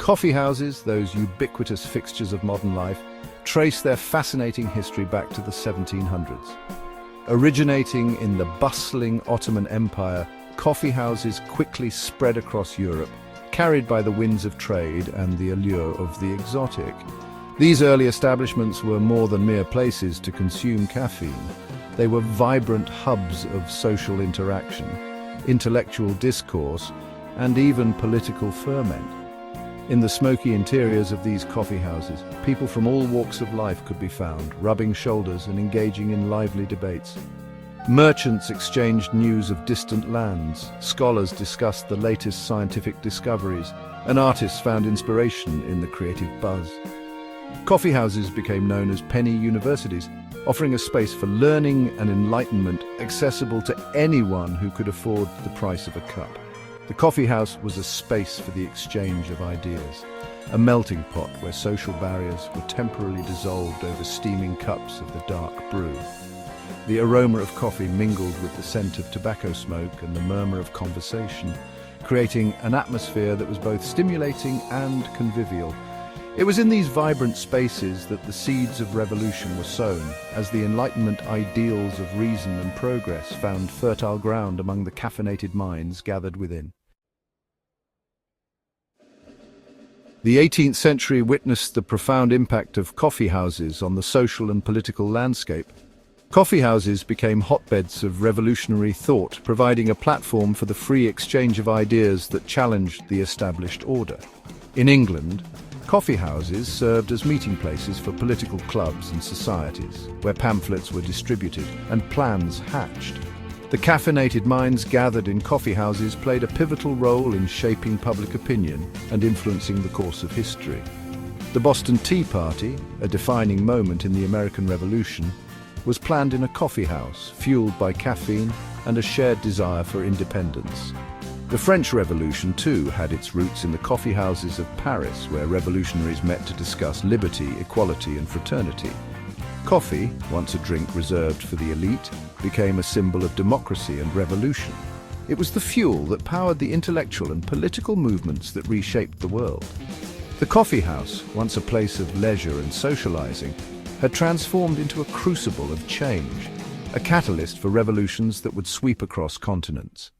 Coffee houses, those ubiquitous fixtures of modern life, trace their fascinating history back to the 1700s. Originating in the bustling Ottoman Empire, coffee houses quickly spread across Europe, carried by the winds of trade and the allure of the exotic. These early establishments were more than mere places to consume caffeine. They were vibrant hubs of social interaction, intellectual discourse, and even political ferment. In the smoky interiors of these coffee houses, people from all walks of life could be found, rubbing shoulders and engaging in lively debates. Merchants exchanged news of distant lands, scholars discussed the latest scientific discoveries, and artists found inspiration in the creative buzz. Coffee houses became known as penny universities, offering a space for learning and enlightenment accessible to anyone who could afford the price of a cup. The coffee house was a space for the exchange of ideas, a melting pot where social barriers were temporarily dissolved over steaming cups of the dark brew. The aroma of coffee mingled with the scent of tobacco smoke and the murmur of conversation, creating an atmosphere that was both stimulating and convivial. It was in these vibrant spaces that the seeds of revolution were sown, as the Enlightenment ideals of reason and progress found fertile ground among the caffeinated minds gathered within. The 18th century witnessed the profound impact of coffee houses on the social and political landscape. Coffee houses became hotbeds of revolutionary thought, providing a platform for the free exchange of ideas that challenged the established order. In England, coffee houses served as meeting places for political clubs and societies, where pamphlets were distributed and plans hatched. The caffeinated minds gathered in coffee houses played a pivotal role in shaping public opinion and influencing the course of history. The Boston Tea Party, a defining moment in the American Revolution, was planned in a coffee house, fueled by caffeine and a shared desire for independence. The French Revolution, too, had its roots in the coffee houses of Paris, where revolutionaries met to discuss liberty, equality, and fraternity. Coffee, once a drink reserved for the elite, became a symbol of democracy and revolution. It was the fuel that powered the intellectual and political movements that reshaped the world. The coffee house, once a place of leisure and socializing, had transformed into a crucible of change, a catalyst for revolutions that would sweep across continents.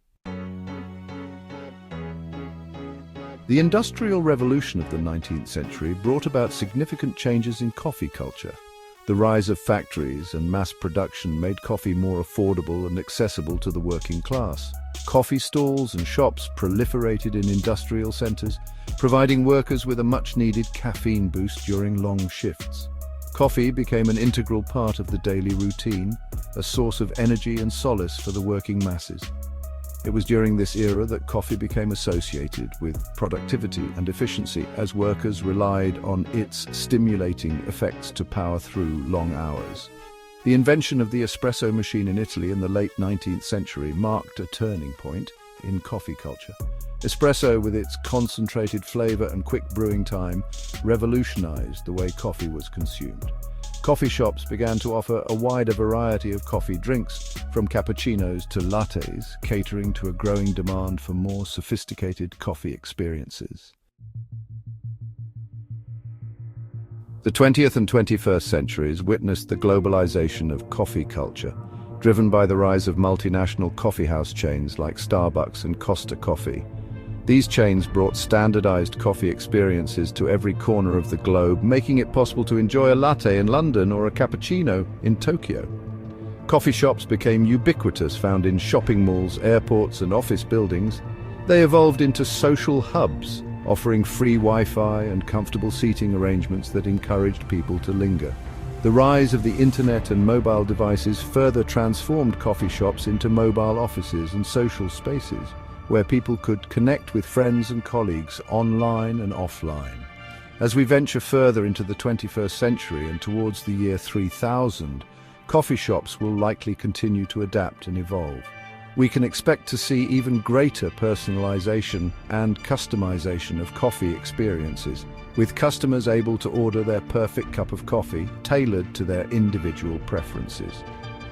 The Industrial Revolution of the 19th century brought about significant changes in coffee culture. The rise of factories and mass production made coffee more affordable and accessible to the working class. Coffee stalls and shops proliferated in industrial centers, providing workers with a much-needed caffeine boost during long shifts. Coffee became an integral part of the daily routine, a source of energy and solace for the working masses. It was during this era that coffee became associated with productivity and efficiency, as workers relied on its stimulating effects to power through long hours. The invention of the espresso machine in Italy in the late 19th century marked a turning point in coffee culture. Espresso, with its concentrated flavor and quick brewing time, revolutionized the way coffee was consumed. Coffee shops began to offer a wider variety of coffee drinks, from cappuccinos to lattes, catering to a growing demand for more sophisticated coffee experiences. The 20th and 21st centuries witnessed the globalization of coffee culture, driven by the rise of multinational coffeehouse chains like Starbucks and Costa Coffee. These chains brought standardized coffee experiences to every corner of the globe, making it possible to enjoy a latte in London or a cappuccino in Tokyo. Coffee shops became ubiquitous, found in shopping malls, airports, and office buildings. They evolved into social hubs, offering free Wi-Fi and comfortable seating arrangements that encouraged people to linger. The rise of the internet and mobile devices further transformed coffee shops into mobile offices and social spaces, where people could connect with friends and colleagues online and offline. As we venture further into the 21st century and towards the year 3000, coffee shops will likely continue to adapt and evolve. We can expect to see even greater personalization and customization of coffee experiences, with customers able to order their perfect cup of coffee tailored to their individual preferences.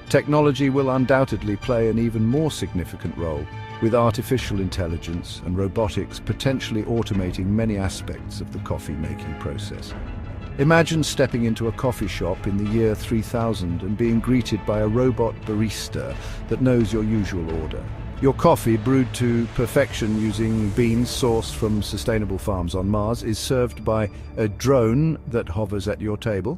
Technology will undoubtedly play an even more significant role, with artificial intelligence and robotics potentially automating many aspects of the coffee-making process. Imagine stepping into a coffee shop in the year 3000 and being greeted by a robot barista that knows your usual order. Your coffee, brewed to perfection using beans sourced from sustainable farms on Mars, is served by a drone that hovers at your table.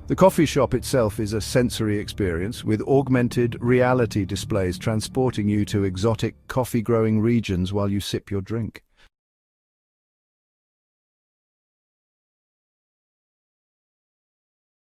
The coffee shop itself is a sensory experience with augmented reality displays transporting you to exotic coffee-growing regions while you sip your drink.